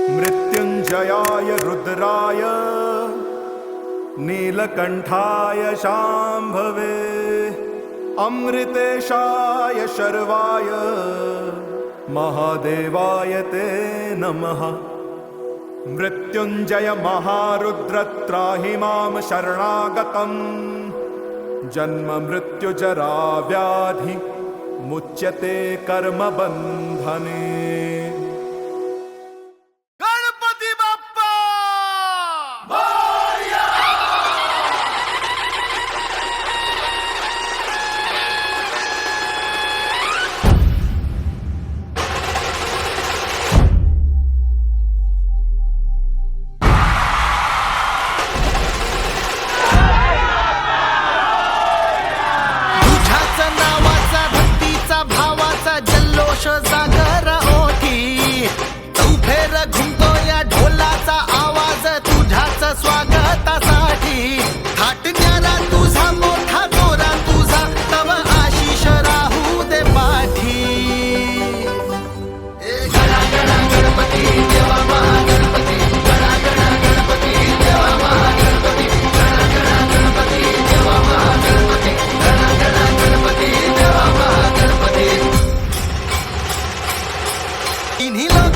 मृत्युंजयाय रुद्राय नीलकंठाय शांभवे अमृतेशाय शर्वाय महादेवाय ते नमः। मृत्युंजय महारुद्र त्राहि मां शरणागतम् जन्म मृत्यु जरा व्याधि मुच्यते कर्म बंधने। गणपती बाप्पा जागर ओठी चौफेर घुमतो या ढोलाचा आवाज तुझ्याच स्वागतासाठी। थाटण्याला तुझा मोठा दोरा तुझा तव आशिष राहू दे पाठी। गणा गणा गणपती देवा महागणपती गणा गणा गणपती देवा महागणपती गणा गणा गणपती देवा महागणपती गणा गणा गणपती देवा महागणपती। इन्हीं लोग